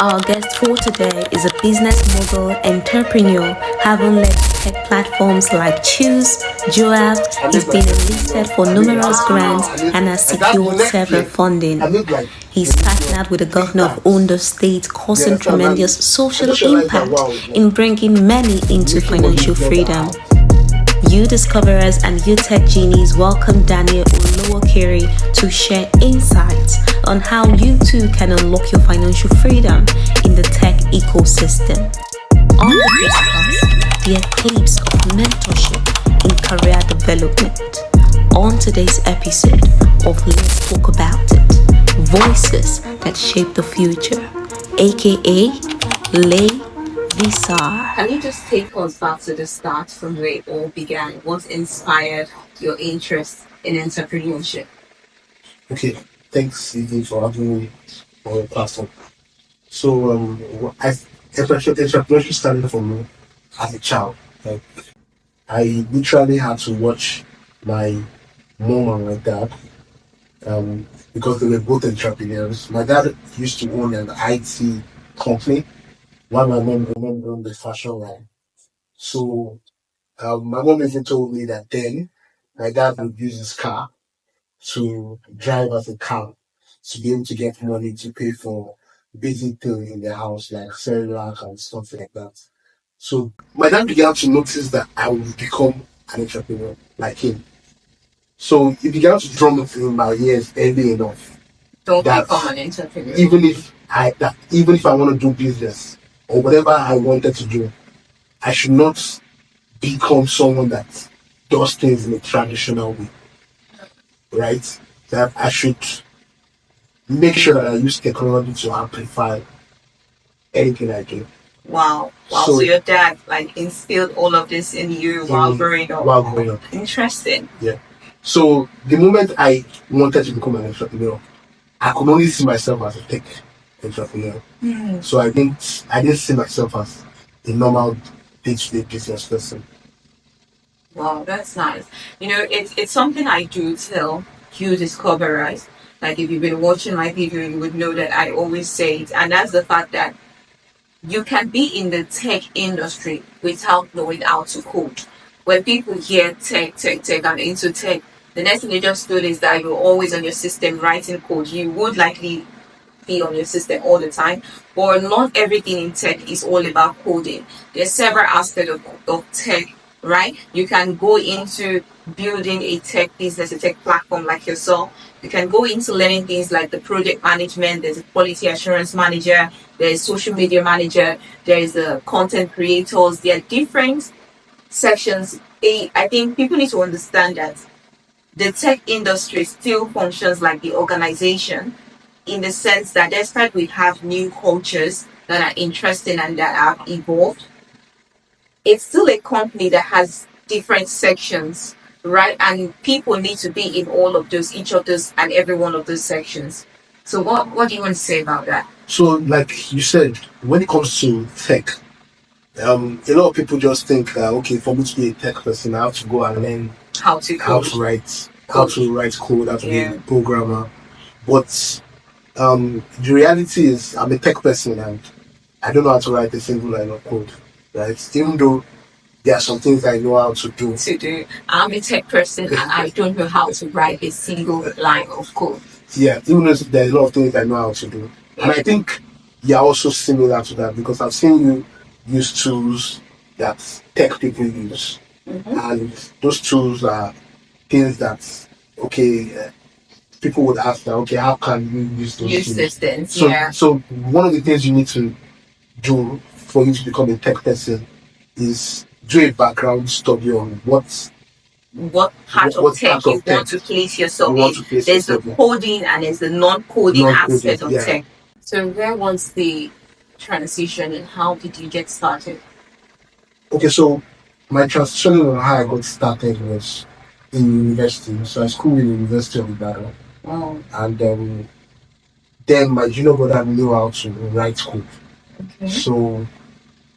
Our guest for today is a business mogul entrepreneur, having led tech platforms like Chuuse, Jooav. He's been enlisted for numerous grants and has secured several funding. He's partnered with the Governor of Ondo State, causing tremendous social impact in bringing many into financial freedom. You discoverers and you tech genies, welcome Daniel Olowokere to share insights on how you too can unlock your financial freedom in the tech ecosystem. On the podcast, the Eclipse of Mentorship in Career Development. On today's episode of Let's Talk About It, Voices That Shape the Future, aka Lay Visar. Can you just take us back to the start from where it all began? What inspired your interest in entrepreneurship? Okay, thanks Evie for having me on your platform. So, entrepreneurship started for me as a child. Like, I literally had to watch my mom and my dad because they were both entrepreneurs. My dad used to own an IT company, while my mom owned the fashion line. So, my mom even told me that then my dad would use his car to drive as a car to be able to get money to pay for basic things in the house like cellular and stuff like that. So my dad began to notice that I would become an entrepreneur like him. So he began to drum it in my ears early enough. Don't become an entrepreneur. Even if I want to do business or whatever I wanted to do, I should not become someone that does things in a traditional way. Right? That I should make sure that I use technology to amplify anything I do. Wow. So your dad instilled all of this in you while growing up. Interesting. Yeah. So the moment I wanted to become an entrepreneur, I could only see myself as a tech entrepreneur. So I didn't see myself as a normal day-to-day business person. Wow, that's nice. It's something I do tell you discoverers. Like if you've been watching my video, you would know that I always say it, and that's the fact that you can be in the tech industry without knowing how to code. When people hear tech, and into tech, the next thing they just do is that you're always on your system writing code. You would likely be on your system all the time, but not everything in tech is all about coding. There's several aspects of tech, right? You can go into building a tech business, a tech platform like yourself. You can go into learning things like the project management, there's a quality assurance manager, there's social media manager, there's the content creators. There are different sections. I think people need to understand that the tech industry still functions like the organization, in the sense that despite we have new cultures that are interesting and that have evolved, it's still a company that has different sections, right? And people need to be in all of those, each of those and every one of those sections. So what do you want to say about that? So like you said, when it comes to tech, a lot of people just think that, okay, for me to be a tech person, I have to go and learn how to write code, how to be a programmer. But the reality is I'm a tech person and I don't know how to write a single line of code. Right? Even though there are some things I know how to do. I'm a tech person and I don't know how to write a single line of code. Yeah, even though there's a lot of things I know how to do. And I think you're also similar to that because I've seen you use tools that tech people use. And those tools are things that, people would ask that, okay, how can you use those tools? So one of the things you need to do for you to become a tech person is do a background study on what part of tech you want to place yourself in. There's the coding and there's the non-coding aspect of tech. So where was the transition and how did you get started? Okay, so my transition on how I got started was in university. So I schooled in the University of Ibadan. Oh. And then my junior brother knew how to write code. Okay. So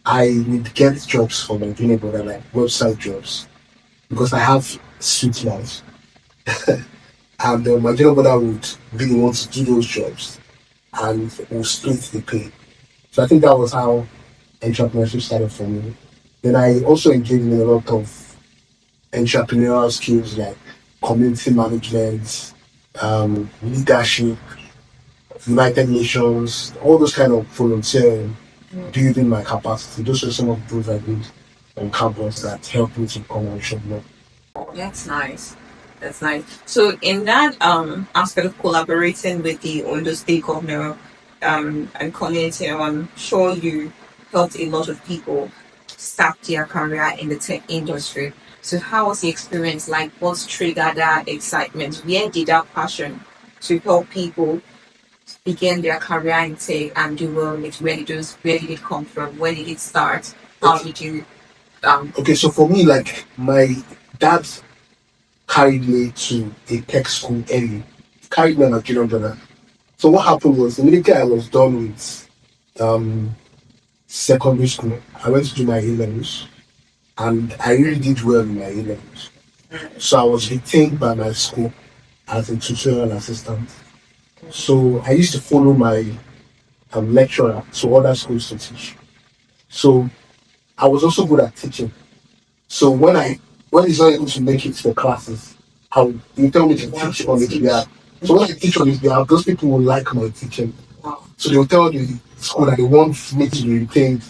I would get jobs for my junior brother, like website jobs, because I have sweet life. And my junior brother would really want to do those jobs and we'll split the pay. So I think that was how entrepreneurship started for me. Then I also engaged in a lot of entrepreneurial skills like community management, leadership, United Nations, all those kind of volunteering, building my capacity. Those are some of those I did on campus that helped me to become an entrepreneur. That's nice. That's nice. So in that aspect of collaborating with the Ondo State Governor and community, I'm sure you helped a lot of people start their career in the tech industry. So how was the experience like? What triggered that excitement? Where did that passion to help people begin their career in tech and do well in it? Where did it come from? Where did it start? How did you Okay, so for me, like my dad carried me to a tech school early. Carried me on a junior brother. So what happened was immediately I was done with um, secondary school, I went to do my A-levels and I really did well in my A-levels. So I was retained by my school as a tutorial assistant. So I used to follow my lecturer to other schools to teach. So I was also good at teaching. So when he's not able to make it to the classes, you tell me to teach on his behalf. So when I teach on his behalf, those people will like my teaching. So they'll tell the school that they want me to be retained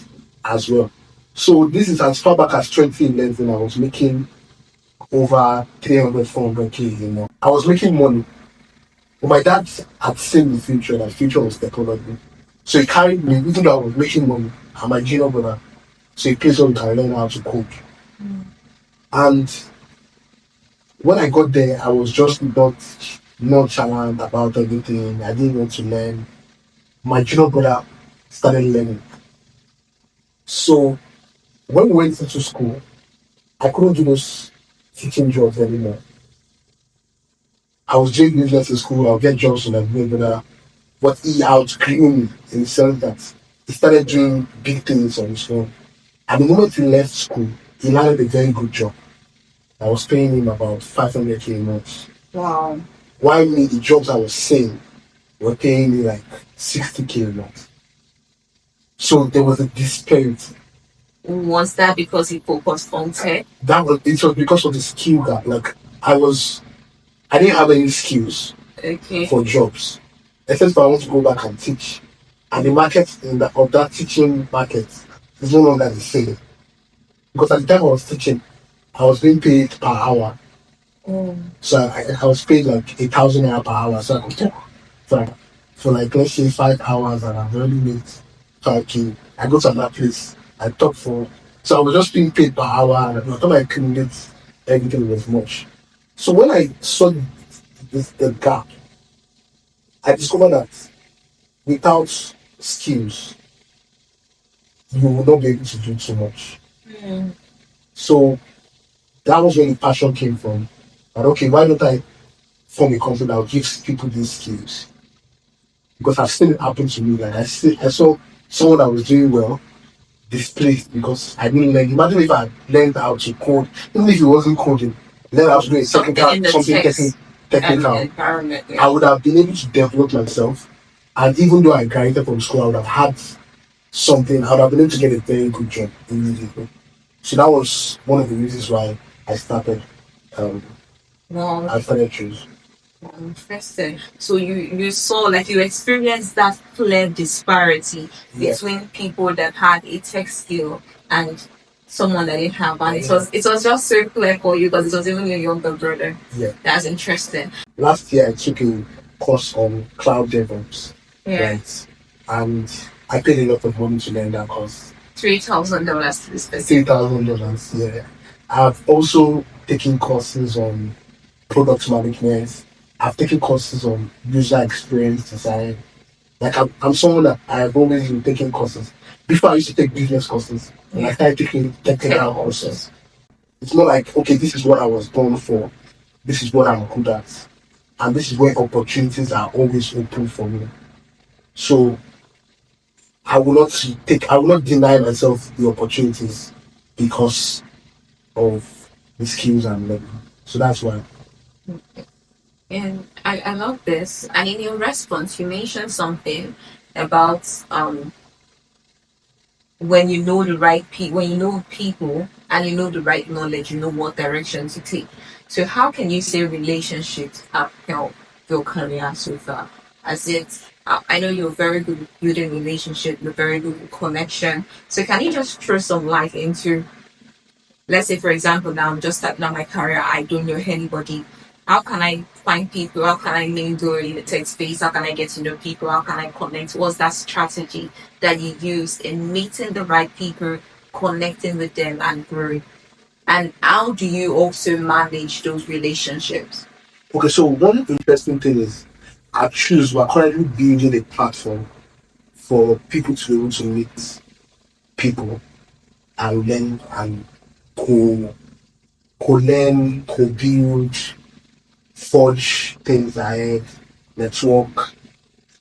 as well. So this is as far back as 2011. I was making over 300, 400K, I was making money. But my dad had seen the future, that future was technology. So he carried me, even though I was making money, and my junior brother. So he pays on to learn how to code. And when I got there, I was just not nonchalant about everything. I didn't want to learn. My junior brother started learning. So when we went into school, I couldn't do those teaching jobs anymore. I was doing business in school, I'll get jobs with my junior brother. But he outgrew me in the sense that he started doing big things on his own. And the moment he left school, he landed a very good job. I was paying him about 500K a month. wow. While me, the jobs I was seeing were paying me like 60K a month. So there was a disparity. Was that because he focused on tech? It was because of the skill gap. Like I didn't have any skills for jobs. Except if I want to go back and teach. And the market of that teaching market is no longer the same. Because at the time I was teaching, I was being paid per hour. So I was paid like 1,000 naira per hour. So I could talk for like let's say 5 hours and I've already made 5K. I go to another place, I talk for so I was just being paid per hour and by the time I accumulate everything was much. So when I saw the gap, I discovered that without skills, you will not be able to do too much. So that was where the passion came from. But okay, why don't I form a company that will give people these skills? Because I've seen it happen to me. Like I saw someone that was doing well displaced because I didn't learn. Imagine if I learned how to code, even if it wasn't coding, learn how to do a technical environment. I would have been able to develop myself. And even though I graduated from school, I would have had something, I would have been able to get a very good job immediately. So that was one of the reasons why I started I started Chuuse. Interesting. So you saw like you experienced that clear disparity between people that had a tech skill and someone that didn't have, and it was just so clear for you because it was even your younger brother. Yeah. That's interesting. Last year I took a course on cloud DevOps. Right. And I paid a lot of money to learn that course. $3,000 to be specific. $3,000, yeah. I've also taken courses on product management. I've taken courses on user experience design. Like I'm someone that I've always been taking courses. Before I used to take business courses, and I started taking technical courses. It's not like, okay, this is what I was born for. This is what I'm good at. And this is where opportunities are always open for me. So I will not deny myself the opportunities because of the skills I'm learning. So that's why. And I love this. And in your response, you mentioned something about when you know the right people, when you know people and you know the right knowledge, you know what direction to take. So how can you say relationships have helped your career so far? As I know you're very good at building relationship, you're very good with connection. So can you just throw some light into, let's say for example, now I'm just starting out my career, I don't know anybody. How can I find people? How can I mingle in the tech space? How can I get to know people? How can I connect? What's that strategy that you use in meeting the right people, connecting with them and growing? And how do you also manage those relationships? Okay, so one interesting thing is at Chuuse, we're currently building a platform for people to be able to meet people and learn and co learn, co build, forge things ahead, network,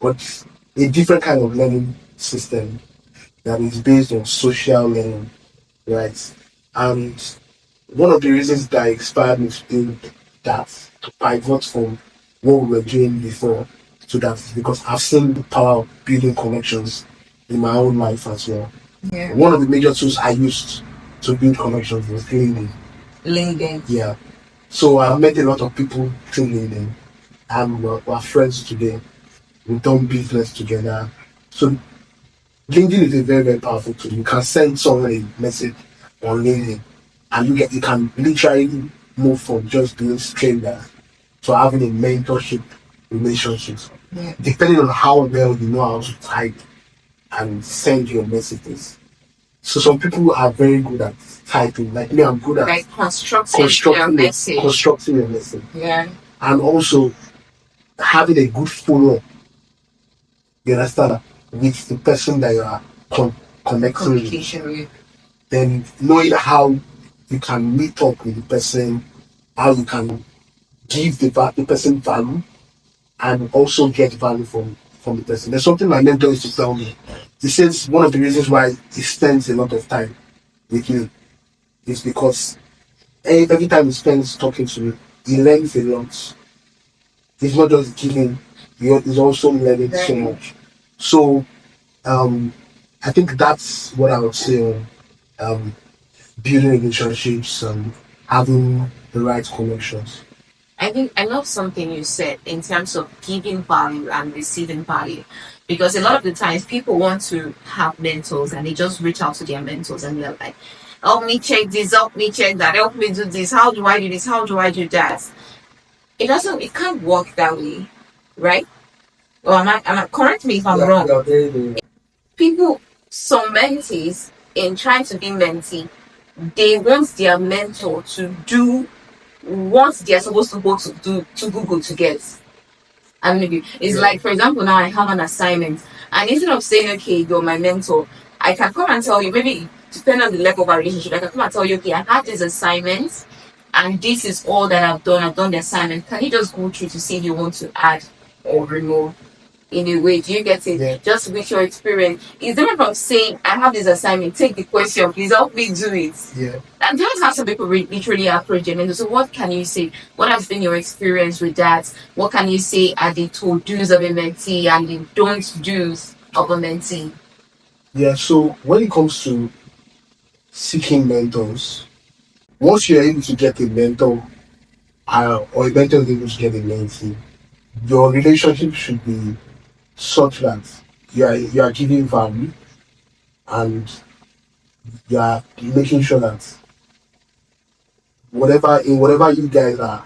but a different kind of learning system that is based on social learning, right? And one of the reasons that inspired me to do that, to pivot from what we were doing before to that, is because I've seen the power of building connections in my own life as well. Yeah. One of the major tools I used to build connections was LinkedIn. LinkedIn. Yeah. So I've met a lot of people through LinkedIn, and we're friends today. We've done business together. So LinkedIn is a very, very powerful tool. You can send someone a message on LinkedIn, and you can literally move from just being strangers to having a mentorship relationship. Yeah. Depending on how well you know how to type and send your messages. So some people are very good at typing. Like me, I'm good at like constructing your message. Yeah. And also having a good follow up. You understand? With the person that you are connecting with. Then knowing how you can meet up with the person, how you can give the person value, and also get value from the person. There's something my mentor used to tell me. He says one of the reasons why he spends a lot of time with you is because every time he spends talking to you, he learns a lot. He's not just giving, he's also learning so much. So I think that's what I would say on building relationships and having the right connections. I think I love something you said in terms of giving value and receiving value. Because a lot of the times people want to have mentors and they just reach out to their mentors and they're like, help me check this, help me check that, help me do this, how do I do this, how do I do that? It can't work that way, right? Or correct me if I'm wrong. People, some mentees, in trying to be mentee, they want their mentor to do what they're supposed to go to do to Google to get. And maybe it's like, for example, now I have an assignment, and instead of saying, okay, you're my mentor, I can come and tell you, maybe depending on the level of our relationship, I can come and tell you, okay, I have this assignment, and this is all that I've done. I've done the assignment. Can you just go through to see if you want to add or remove? In a way, do you get it? Yeah. Just with your experience. It's different from saying, I have this assignment, take the question, please help me do it. Yeah. And that's how some people literally approach it. And so, what can you say? What has been your experience with that? What can you say are the to-dos of a mentee and the don't-dos of a mentee? Yeah, so when it comes to seeking mentors, once you're able to get a mentor, or a mentor is able to get a mentee, your relationship should be such that you are giving value and you are making sure that whatever you guys are,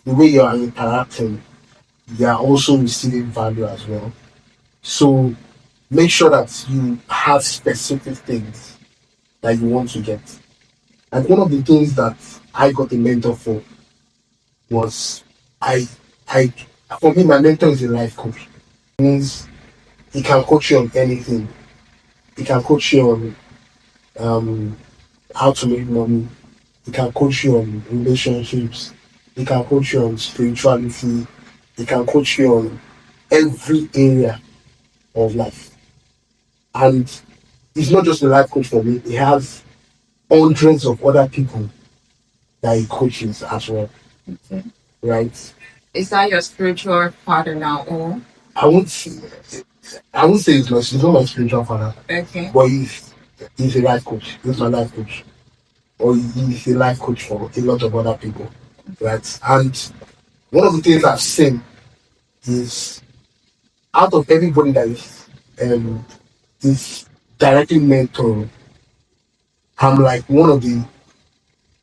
the way you are interacting, you are also receiving value as well. So make sure that you have specific things that you want to get. And one of the things that I got a mentor for was I for me my mentor is a life coach. It means he can coach you on anything. He can coach you on how to make money. He can coach you on relationships. He can coach you on spirituality. He can coach you on every area of life. And he's not just a life coach for me. He has hundreds of other people that he coaches as well. Okay. Right? Is that your spiritual father now, or? I won't say it's not. He's not my spiritual father. Okay. But He's a life coach. He's my life coach. Or he's a life coach for a lot of other people. Right? And one of the things I've seen is out of everybody that is directly mentoring, I'm like one of the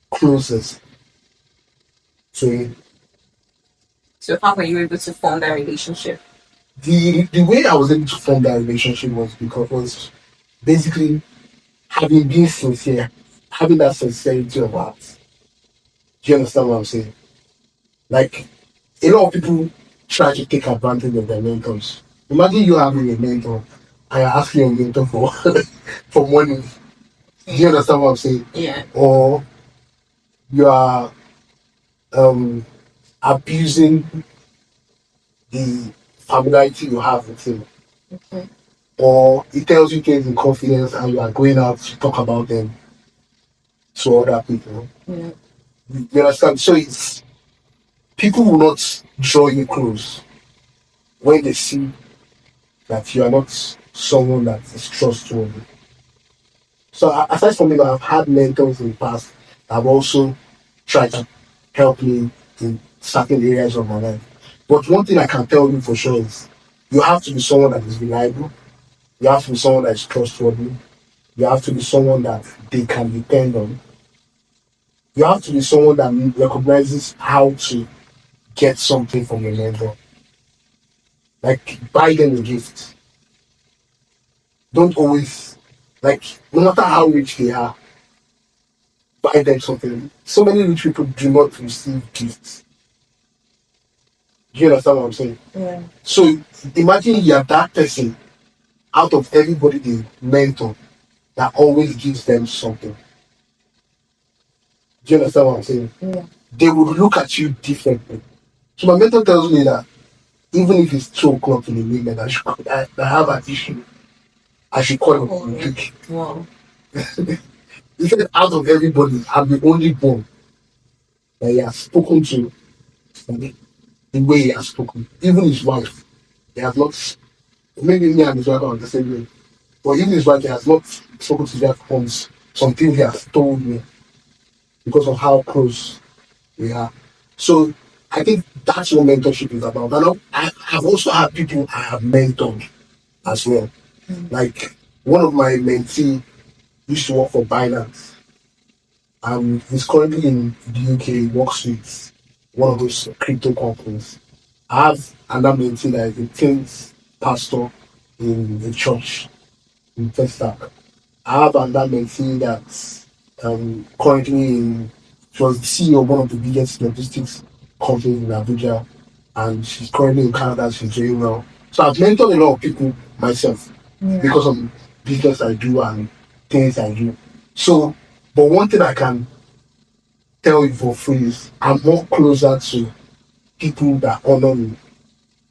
closest to him. So how were you able to form that relationship? The way I was able to form that relationship was basically having been sincere, having that sincerity of heart. Do you understand what I'm saying? Like a lot of people try to take advantage of their mentors. Imagine you having a mentor and you're asking your mentor for for money. Do you understand what I'm saying? Yeah. Or you are abusing the familiarity you have with him. Okay. Or he tells you things in confidence and you are going out to talk about them to other people. Yeah. You understand? So it's people will not draw you close when they see that you are not someone that is trustworthy. So aside from me, I've had mentors in the past that have also tried to help me in certain areas of my life. But one thing I can tell you for sure is you have to be someone that is reliable. You have to be someone that is trustworthy. You have to be someone that they can depend on. You have to be someone that recognizes how to get something from your mentor. Like buy them a gift. Don't always like no matter how rich they are, buy them something. So many rich people do not receive gifts. Do you understand what I'm saying? Yeah. So imagine you're that person out of everybody they mentor that always gives them something. Do you understand what I'm saying? Yeah. They would look at you differently. So my mentor tells me that even if it's 2 o'clock in the midnight, I have an issue. I should call him and pick. Wow. He said, out of everybody, I'm the only one that he has spoken to the way he has spoken. Even his wife, he has not. Maybe me and his wife are the same way. But even his wife, he has not spoken to their once. Something he has told me because of how close we are. So I think that's what mentorship is about. And I've also had people I have mentored as well. Like one of my mentees used to work for Binance. He's currently in the UK, he works with one of those crypto companies. I have another mentee that is a teens pastor in the church in Vestac. I have another mentee that's currently she was the CEO of one of the biggest logistics companies in Abuja, and she's currently in Canada. She's doing well. So I've mentored a lot of people myself because of business I do and things I do. So, but one thing I can tell you for free is I'm more closer to people that honor me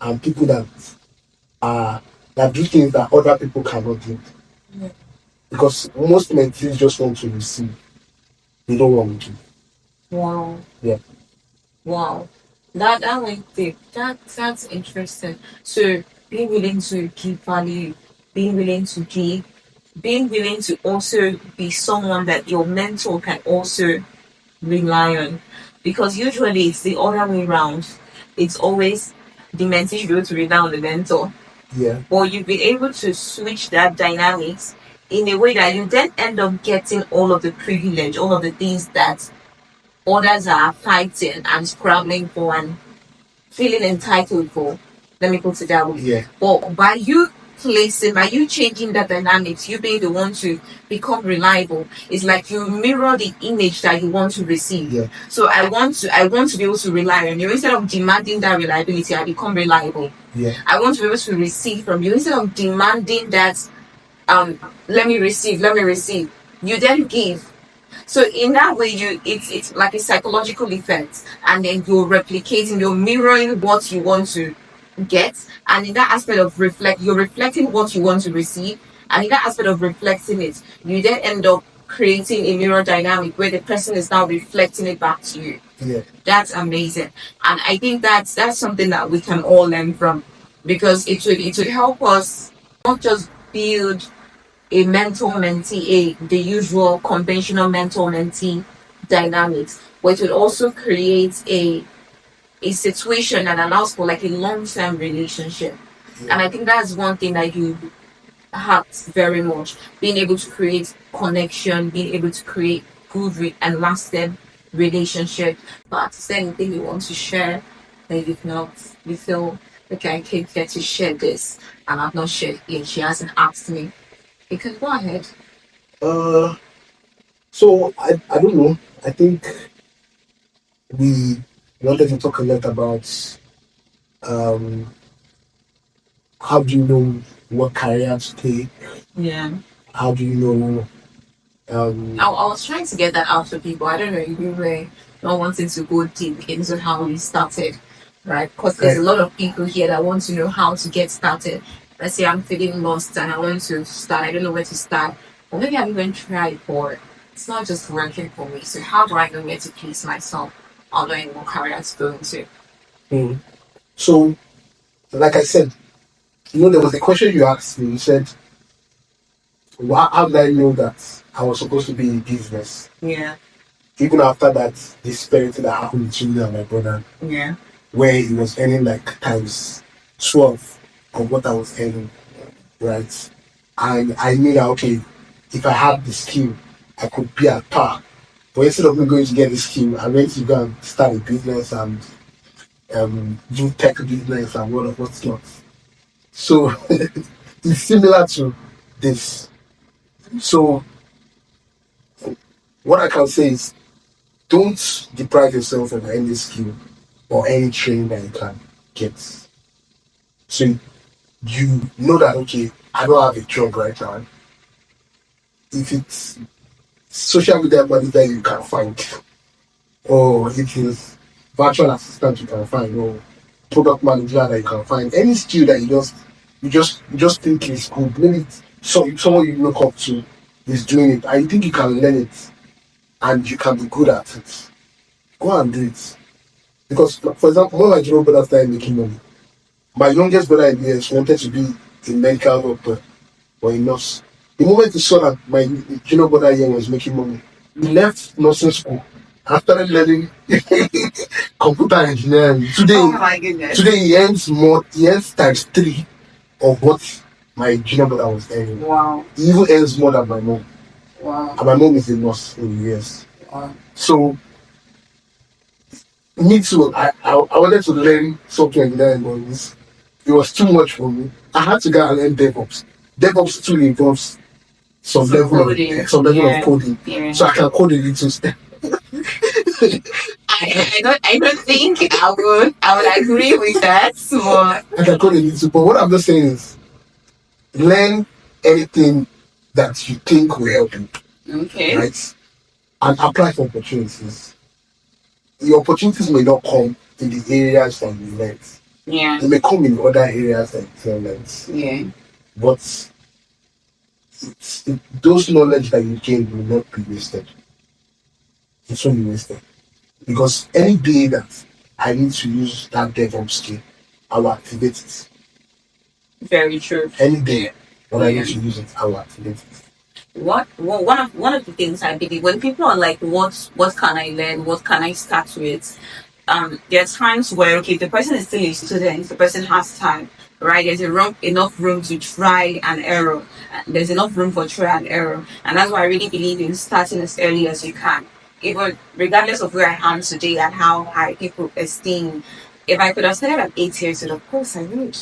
and people that do things that other people cannot do. Because most mentees just want to receive. They don't want to give. Wow. Yeah. Wow. That went deep. That's interesting. So being willing to give value, being willing to give, being willing to also be someone that your mentor can also rely on. Because usually it's the other way around. It's always the mentee should be able to rely on the mentor. Yeah. But you've been able to switch that dynamics in a way that you then end up getting all of the privilege, all of the things that others are fighting and scrambling for and feeling entitled for. Let me put it that way. Yeah. But by you changing that dynamics, you being the one to become reliable, it's like you mirror the image that you want to receive. Yeah. So I want to be able to rely on you. Instead of demanding that reliability, I become reliable. Yeah. I want to be able to receive from you. Instead of demanding that let me receive. You then give. So in that way, it's like a psychological effect, and then you're mirroring what you want to get, and in that aspect of you're reflecting what you want to receive, and in that aspect of reflecting it, you then end up creating a mirror dynamic where the person is now reflecting it back to you. Yeah. That's amazing, and I think that's something that we can all learn from, because it would help us not just build a mentor-mentee, the usual conventional mentor-mentee dynamics, but it would also create a situation that allows for like a long-term relationship. And I think that's one thing that you have very much, being able to create connection, being able to create good and lasting relationship. But is there anything you want to share that you've not, you feel okay, I can't get to share this and I've not shared it, she hasn't asked me? You can go ahead. Uh, so I don't know. I think we wanted to talk a lot about um how do you know what career to take? Yeah. How do you know I was trying to get that out for people. I don't know if you were not wanting to go deep into how we started, right? Because there's a lot of people here that want to know how to get started. Let's say I'm feeling lost and I want to start. I don't know where to start. Or maybe I've even tried, but it's not just working for me. So how do I know where to place myself? How do I know what career to go into? So, like I said, there was a question you asked me. You said, how did I know that I was supposed to be in business? Yeah. Even after that, this parenting that happened between me and my brother. Yeah. Where he was earning like times 12 of what I was earning, right? And I knew that, okay, if I had the skill, I could be at par. But instead of me going to get the skill, I went to go and start a business and do tech business and what's not. So it's similar to this. So what I can say is, don't deprive yourself of any skill or any training that you can get. So you know that, okay, I don't have a job right now. If it's social media money that you can find, or it is virtual assistant you can find, or product manager that you can find, any skill that you just think is good. Maybe someone you look up to is doing it. I think you can learn it and you can be good at it. Go and do it. Because, for example, when my junior brother started making money, my youngest brother in the US wanted to be a medical doctor or a nurse. The moment he saw that my junior brother here was making money, he left nursing school and started learning computer engineering. Oh my goodness. Today he earns more. He earns times 3 of what my junior brother was earning. Wow. He even earns more than my mom. Wow. And my mom is a nurse in the US. Wow. So me too. I wanted to learn software engineering, but it was too much for me. I had to go and learn DevOps. DevOps too involves some level of coding. Yeah. So I can code a little step. I don't think I would agree with that. So I can code a little, but what I'm just saying is learn anything that you think will help you. Okay. Right? And apply for opportunities. The opportunities may not come in the areas that you learn. Yeah. They may come in other areas that you learn. Yeah. But those knowledge that you gain will not be wasted. It won't be wasted. Because any day that I need to use that DevOps skill, I will activate it. Very true. Any day when I need to use it, I will activate it. One of the things I believe, when people are like, what can I learn? What can I start with? There are times where, okay, if the person is still a student, the person has time, right? There's enough room to try and error. There's enough room for try and error. And that's why I really believe in starting as early as you can. Even regardless of where I am today and how high people esteem, if I could have started at 8 years old, of course I would.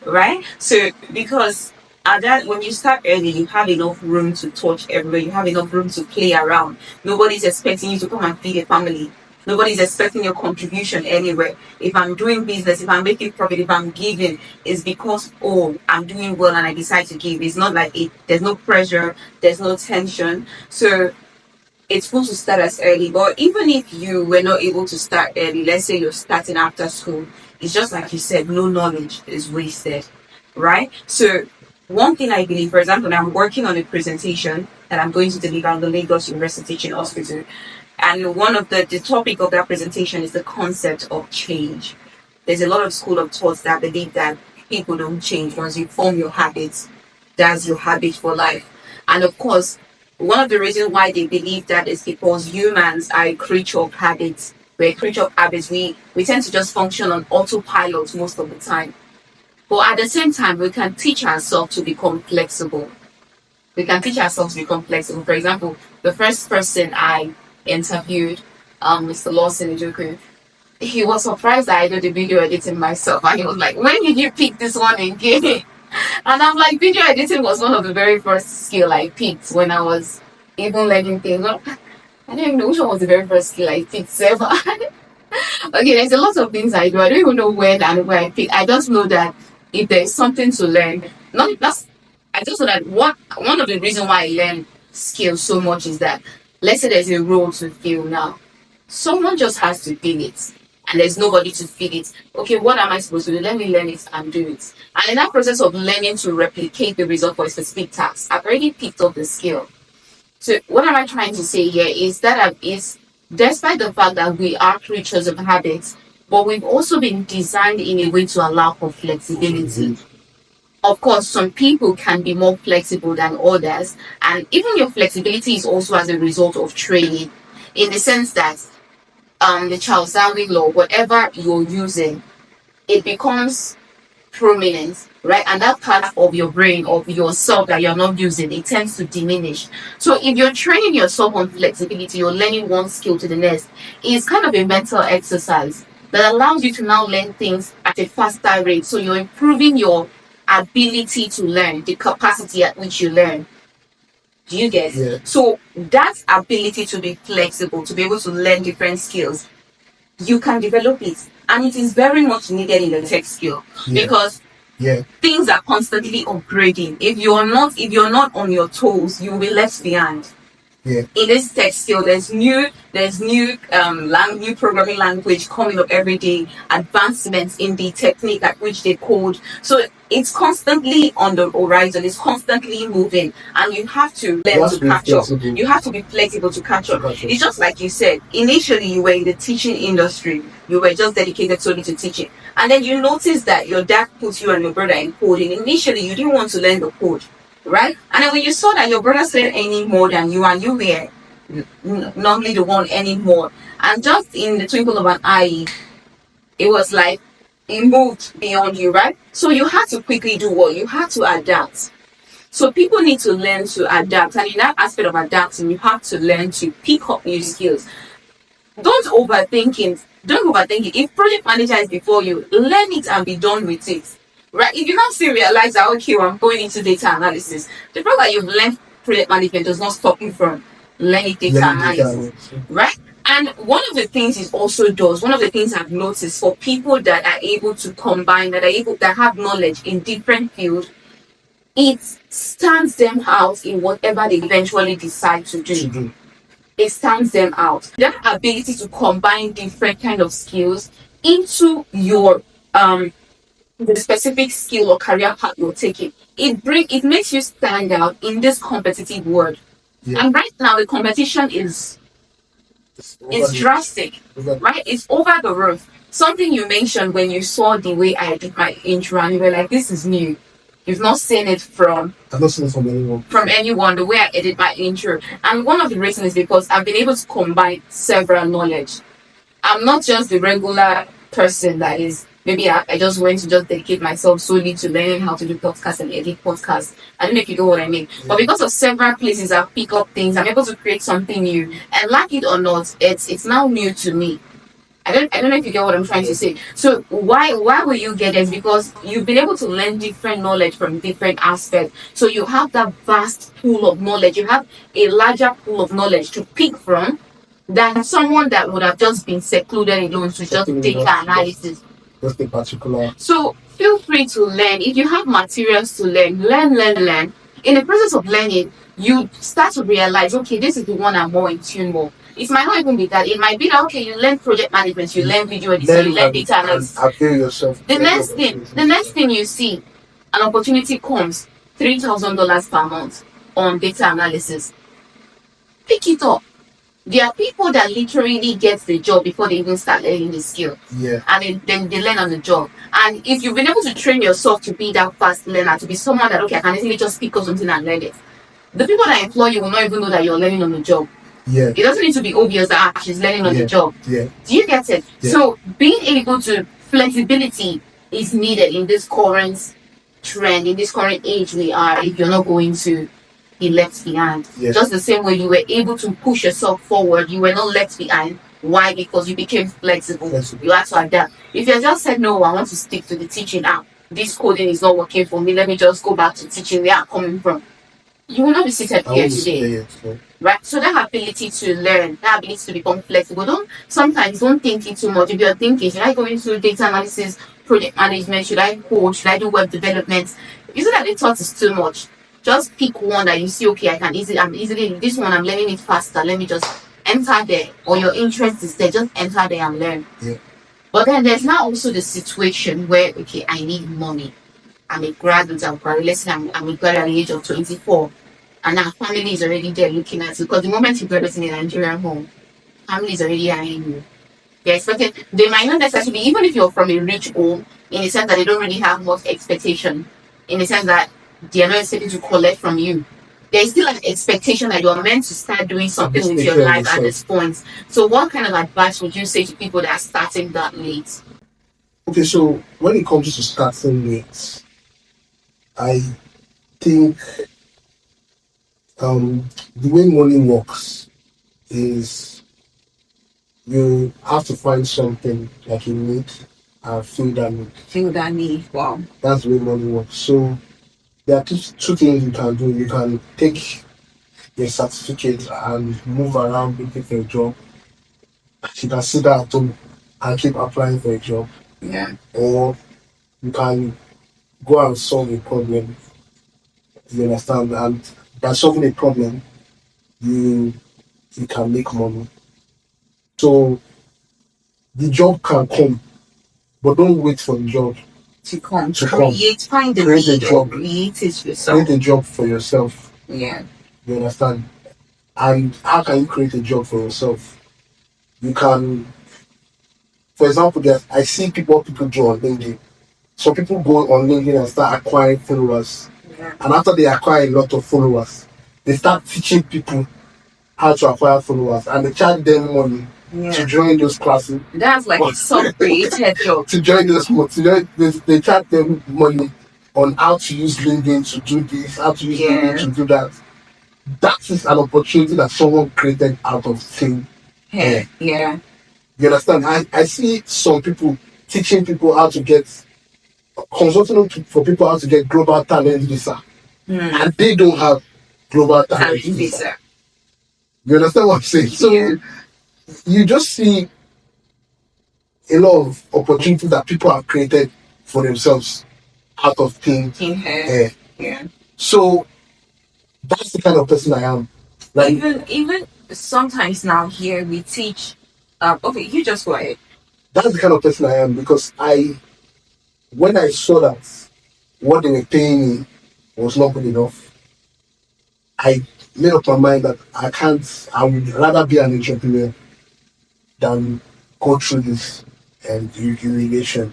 Right? So because at that, when you start early, you have enough room to touch everywhere. You have enough room to play around. Nobody's expecting you to come and feed a family. Nobody's expecting your contribution anywhere. If I'm doing business, if I'm making profit, if I'm giving, it's because, oh, I'm doing well and I decide to give. It's not like there's no pressure, there's no tension. So it's supposed to start as early. But even if you were not able to start early, let's say you're starting after school, it's just like you said, no knowledge is wasted, right? So one thing I believe, for example, I'm working on a presentation that I'm going to deliver on the Lagos University Teaching Hospital. And one of the topic of that presentation is the concept of change. There's a lot of school of thoughts that believe that people don't change. Once you form your habits, that's your habit for life. And of course, one of the reasons why they believe that is because humans are a creature of habits. We're a creature of habits. We tend to just function on autopilot most of the time. But at the same time, we can teach ourselves to become flexible. We can teach ourselves to become flexible. For example, the first person I interviewed, Mr. Lawson Ijoku, he was surprised that I do the video editing myself. And he was like, when did you pick this one again? And I'm like, video editing was one of the very first skill I picked when I was even learning things. I don't even know which one was the very first skill I picked ever. Okay, there's a lot of things I do. I don't even know when and where I pick. I just know that if there's something to learn, not that's I just know that one of the reasons why I learn skills so much is that let's say there's a role to fill now. Someone just has to fill it. And there's nobody to fill it. Okay, what am I supposed to do? Let me learn it and do it. And in that process of learning to replicate the result for a specific task, I've already picked up the skill. So what am I trying to say here is that is despite the fact that we are creatures of habits, but we've also been designed in a way to allow for flexibility. Of course, some people can be more flexible than others, and even your flexibility is also as a result of training, in the sense that the Charles Darwin law, whatever you're using, it becomes prominent, right? And that part of your brain, of yourself that you're not using, it tends to diminish. So if you're training yourself on flexibility, you're learning one skill to the next, it's kind of a mental exercise that allows you to now learn things at a faster rate. So you're improving your ability to learn, the capacity at which you learn. Do you get? Yeah. So that ability to be flexible, to be able to learn different skills, you can develop it. And it is very much needed in the tech skill because things are constantly upgrading. If you're not on your toes, you'll be left behind. In this tech skill, there's new new programming language coming up every day, advancements in the technique at which they code. So it's constantly on the horizon, it's constantly moving, and you have to learn to catch up. You have to be flexible to catch up. It's just like you said, initially you were in the teaching industry, you were just dedicated solely to teaching. And then you notice that your dad put you and your brother in coding. Initially you didn't want to learn the code, right? And then when you saw that your brother said any more than you and you were normally the one earning more, and just in the twinkle of an eye, it was like it moved beyond you, right? So you had to quickly do what? You had to adapt. So people need to learn to adapt, and in that aspect of adapting, you have to learn to pick up new skills. Don't overthink it. Don't overthink it. If project manager is before you, learn it and be done with it. Right? If you now still realize that, okay, well, I'm going into data analysis, the fact that you've learned project management does not stop you from learning data analysis. Right? And one of the things it also does, one of the things I've noticed for people that are able to combine, that have knowledge in different fields, it stands them out in whatever they eventually decide to do. It stands them out. That ability to combine different kind of skills into your the specific skill or career path you're taking, it makes you stand out in this competitive world. And right now the competition is drastic, right? It's over the roof. Something you mentioned when you saw the way I did my intro, and you were like, this is new. You've not seen it I've not seen it from anyone. From anyone, the way I edit my intro. And one of the reasons is because I've been able to combine several knowledge. I'm not just the regular person that is, maybe I just went to just dedicate myself solely to learning how to do podcasts and edit podcasts. I don't know if you know what I mean. But because of several places I pick up things, I'm able to create something new. And like it or not, it's now new to me. I don't know if you get what I'm trying to say. So why will you get it? Because you've been able to learn different knowledge from different aspects. So you have that vast pool of knowledge. You have a larger pool of knowledge to pick from than someone that would have just been secluded alone to just data analysis. Just a particular. So feel free to learn. If you have materials to learn. In the process of learning, you start to realize, okay, this is the one I'm more in tune with. It might not even be that. It might be that, okay, you learn project management, you learn video editing, you learn data analysis. The next thing you see, an opportunity comes, $3,000 per month on data analysis. Pick it up. There are people that literally get the job before they even start learning the skill. And then they learn on the job. And if you've been able to train yourself to be that fast learner, to be someone that, okay, I can easily just pick up something and learn it, the people that employ you will not even know that you're learning on the job. Yeah. It doesn't need to be obvious that she's learning on the job. Yeah. Do you get it? Yeah. So being able to flexibility is needed in this current trend, in this current age we are, if you're not going to be left behind. Yes. Just the same way you were able to push yourself forward, you were not left behind. Why? Because you became flexible. You had to adapt. If you just said, no, I want to stick to the teaching app, this coding is not working for me, let me just go back to teaching where I'm coming from, you will not be seated here today. Right? So that ability to learn, that ability to become flexible. Sometimes don't think it too much. If you're thinking, should I go into data analysis, project management, should I code, should I do web development? You see that the thought is too much. Just pick one that you see, okay, I'm easily, this one I'm learning it faster. Let me just enter there. Or your interest is there, just enter there and learn. Yeah. But then there's now also the situation where, okay, I need money. I'm a graduate, I'm a graduate at the age of 24. And our family is already there looking at you. Because the moment you graduate in a Nigerian home, family is already eyeing you. They're expecting, they might not necessarily, even if you're from a rich home, in the sense that they don't really have much expectation, in the sense that they're not expecting to collect from you. There's still an expectation that you're meant to start doing something with your life at this point. So what kind of advice would you say to people that are starting that late? Okay, so when it comes to starting late, I think the way money works is you have to find something that you need and fill that need. Fill that need. Wow. That's the way money works. So there are two things you can do. You can take your certificate and move around looking for a job. You can sit at home and keep applying for a job. Yeah. Or you can go and solve a problem. You understand? And by solving a problem, you can make money. So the job can come, but don't wait for the job to come. Find a job. Create it yourself. Create a job for yourself. Yeah. You understand? And how can you create a job for yourself? You can, for example, I see what people do on LinkedIn. Some people go on LinkedIn and start acquiring followers. Yeah. And after they acquire a lot of followers, they start teaching people how to acquire followers, and they charge them money to join those classes. That's like a self-created job. To join those, they charge them money on how to use LinkedIn to do this, how to use LinkedIn to do that. That is an opportunity that someone created out of thin air. Yeah. You understand? I see some people teaching people how to get, consulting for people how to get global talent visa. And they don't have global talent visa. You understand what I'm saying? So you just see a lot of opportunities that people have created for themselves out of thin air. Yeah. So that's the kind of person I am. Like even sometimes now here we teach. Okay, you just go ahead. That's the kind of person I am, because when I saw that what they were paying me was not good enough, I made up my mind that I would rather be an entrepreneur than go through this humiliation,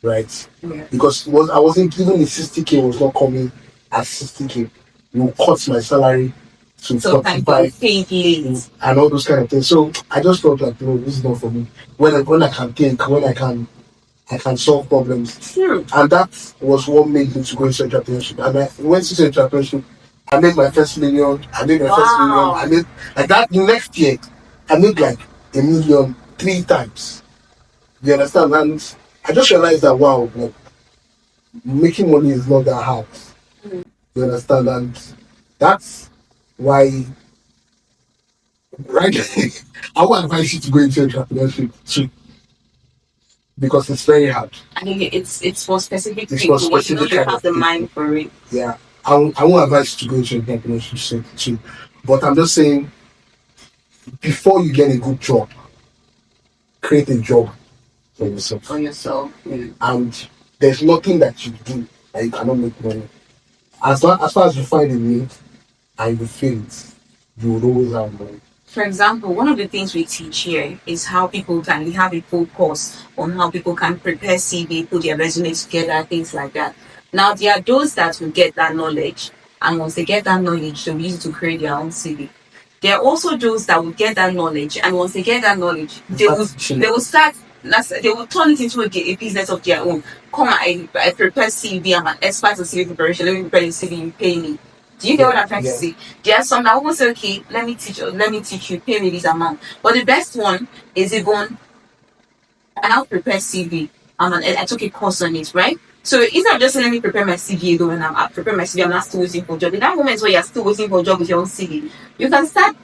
right? Yeah. Because I wasn't given the 60K was not coming at 60K. You cut my salary to 45 and all those kind of things. So I just felt like, no, this is not for me. When I can think, when I can solve problems. Sure. And that was what made me to go into entrepreneurship. And I went into entrepreneurship. I made my first million. I made like that. The next year, I made like $1 million 3 times. You understand? And I just realized that, wow, like, making money is not that hard. You understand? And that's why, right? I would advise you to go into entrepreneurship too, because it's very hard. I think it's for specific people. You know, they have the mind for it. Yeah, I won't advise you to go into entrepreneurship too, but I'm just saying, before you get a good job, create a job for yourself. Yeah. And there's nothing that you do that you cannot make money. As far as you find a need and you feel it, you will always have money. For example, one of the things we teach here is how people can, we have a full course on how people can prepare CV, put their resume together, things like that. Now, there are those that will get that knowledge and once they get that knowledge, they'll use it to create their own CV. There are also those that will get that knowledge, and once they get that knowledge, they will start. They will turn it into a business of their own. Come, I prepare CV. I'm an expert in CV preparation. Let me prepare your CV. You pay me. Do you get what I'm trying to say? There are some that almost say, okay, let me teach you, pay me this amount. But the best one is even I have prepared CV. I took a course on it, right? So instead of just saying, let me prepare my CV alone, I prepare my CV, I'm not still waiting for a job. In that moment where you're still waiting for a job with your own CV, you can start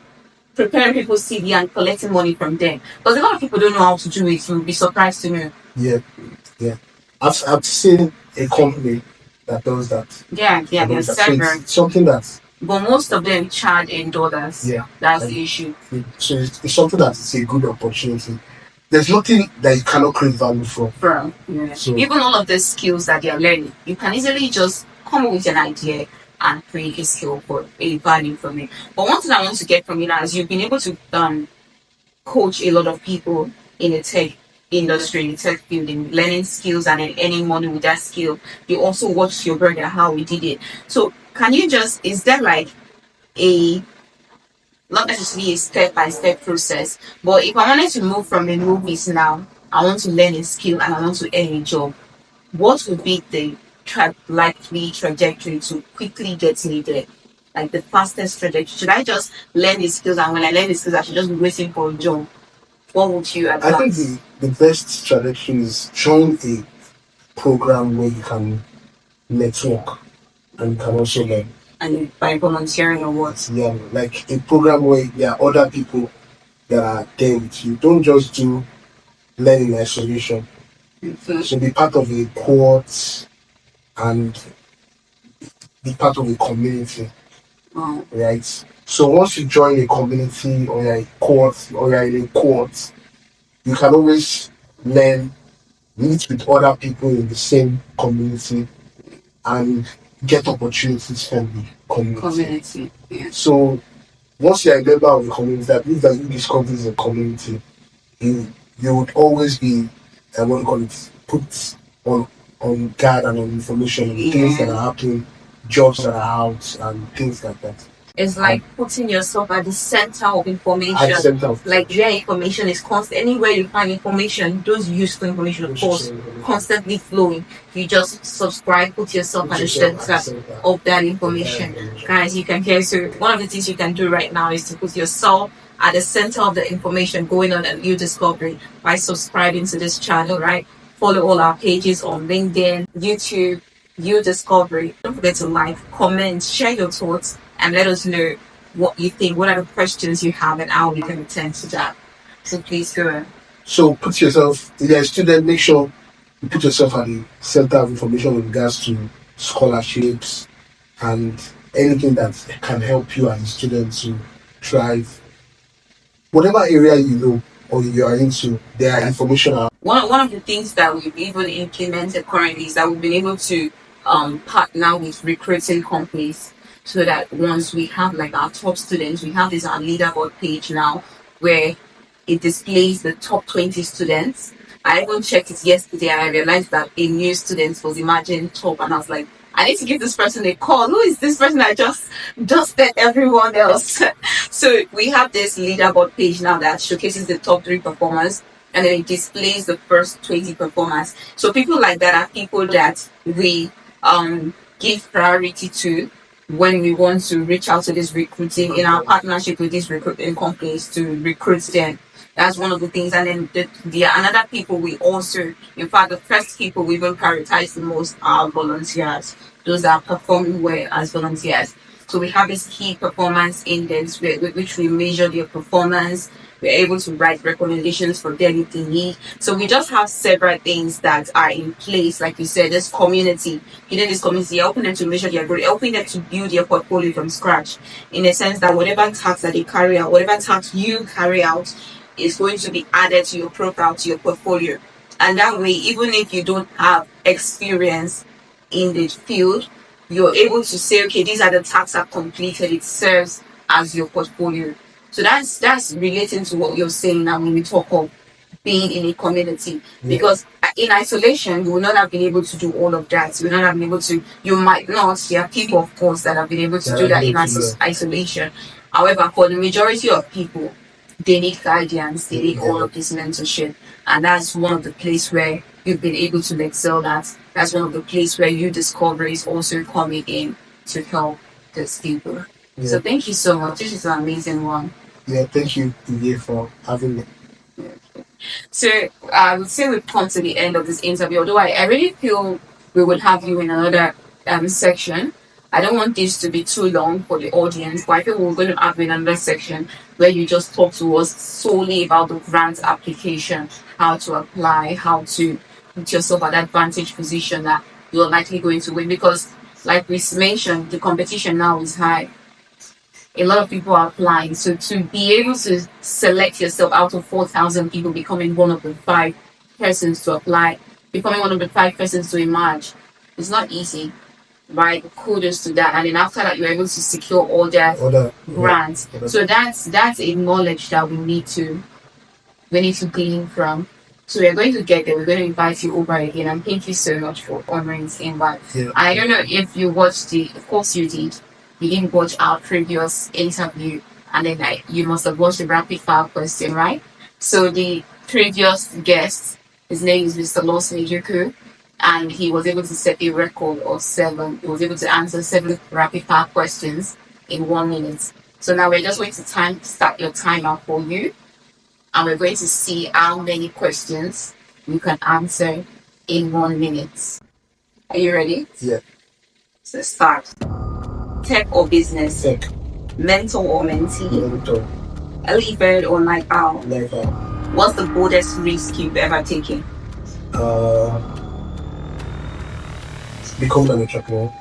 preparing people's CV and collecting money from them. Because a lot of people don't know how to do it. You'll be surprised to know. Yeah. I've seen a company that does that. Yeah, there's several. Something that. But most of them charge in dollars. Yeah. That's the issue. So it's something that's a good opportunity. There's nothing that you cannot create value from. Yeah. So, even all of the skills that you're learning, you can easily just come up with an idea and create a skill for a value from it. But one thing I want to get from you now is you've been able to coach a lot of people in the tech industry, in the tech field, in learning skills and in earning money with that skill. You also watched your brother how he did it. So can you is there like a not necessarily a step-by-step process, but if I wanted to move from the movies now, I want to learn a skill and I want to earn a job, what would be the likely trajectory to quickly get me there? Like the fastest trajectory? Should I just learn the skills and when I learn the skills I should just be waiting for a job? What would you advise? I think the best trajectory is join a program where you can network and you can also learn. And by volunteering or what? Yeah, like a program where there are other people that are there with you. Don't just do learning in isolation. Mm-hmm. So be part of a cohort and be part of a community. Wow. Right? So once you join a community or you're in a cohort, you can always learn, meet with other people in the same community and get opportunities from the community. Yeah. So once you're a member of the community, that means that you discover a community, you would always be put on guard and on information, things that are happening, jobs that are out and things like that. It's like putting yourself at the center of information. Like where information is constant. Anywhere you find information, those useful information, of course, constantly flowing. You just subscribe, put yourself at the center of that information. Guys, you can hear. So one of the things you can do right now is to put yourself at the center of the information going on at Udiscovery by subscribing to this channel, right? Follow all our pages on LinkedIn, YouTube, Udiscovery. Don't forget to like, comment, share your thoughts, and let us know what you think, what are the questions you have, and how we can attend to that. So please go ahead. So put yourself, if you're a student, make sure you put yourself at the center of information with regards to scholarships and anything that can help you as a student to thrive. Whatever area you know or you are into, there are information. One of the things that we've even implemented currently is that we've been able to partner with recruiting companies, so that once we have like our top students, we have our leaderboard page now where it displays the top 20 students. I even checked it yesterday and I realized that a new student was imagined top, and I was like, I need to give this person a call. Who is this person? I just dusted everyone else. So we have this leaderboard page now that showcases the top 3 performers, and then it displays the first 20 performers. So people like that are people that we give priority to when we want to reach out to this recruiting in our partnership with these recruiting companies to recruit them. That's one of the things. And then the another people we also, in fact, the first people we even prioritize the most are volunteers. Those are performing well as volunteers. So we have this key performance index with which we measure their performance. We're able to write recommendations for them if they need. So we just have several things that are in place. Like you said, this community, this community, you're helping them to measure their growth, helping them to build their portfolio from scratch. In a sense that whatever tasks that they carry out, whatever tasks you carry out is going to be added to your profile, to your portfolio. And that way, even if you don't have experience in the field, you're able to say, okay, these are the tasks I've completed. It serves as your portfolio. So that's relating to what you're saying now when we talk of being in a community, because in isolation you will not have been able to do all of that. You will not have been able to, you might not, there are people of course that have been able to do that in isolation. However, for the majority of people, they need guidance, they need all of this mentorship, and that's one of the places where you've been able to excel at. That's one of the places where you discover is also coming in to help these people. So thank you so much. This is an amazing one. Yeah, thank you, Ivy, for having me. So I would say we've come to the end of this interview, although I really feel we will have you in another section. I don't want this to be too long for the audience, but I feel we're going to have in another section where you just talk to us solely about the grant application, how to apply, how to put yourself at that advantage position that you're likely going to win. Because, like we mentioned, the competition now is high. A lot of people are applying. So to be able to select yourself out of 4,000 people, becoming one of the 5 persons to apply, becoming one of the 5 persons to emerge, it's not easy, right? Kudos to that. And then after that, you're able to secure all their grants. So that's a knowledge that we need to glean from. So we're going to get there. We're going to invite you over again. And thank you so much for honoring this invite. Yeah. I don't know if you watched of course you did. You didn't watch our previous interview, and then you must have watched the rapid fire question, right? So the previous guest, his name is Mr. Lawson Ejuku, and he was able to set a record of 7. He was able to answer 7 rapid fire questions in 1 minute. So now we're just going to start your timer for you, and we're going to see how many questions you can answer in 1 minute. Are you ready? Yeah. So start. Tech or business? Tech. Mentor or mentee? Mentor. Early bird or night owl? Night owl. What's the boldest risk you've ever taken? Become an entrepreneur.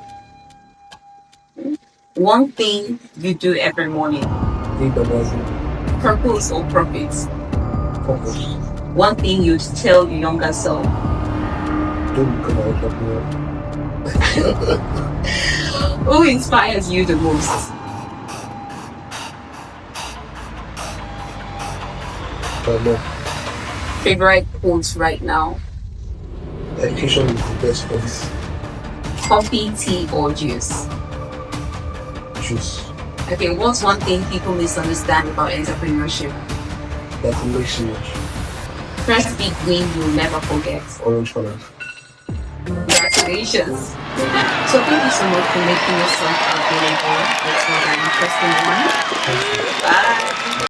One thing you do every morning? Read the Bible. Purpose or profits? Purpose. One thing you'd tell your younger self? Don't become an entrepreneur. Who inspires you the most? Favorite quotes right now? Education is the best policy. Coffee, tea, or juice? Juice. Okay, what's one thing people misunderstand about entrepreneurship? That it makes you rich. First big win you'll never forget. Orange color. Congratulations. So thank you so much for making yourself available. It's not an interesting one. Bye.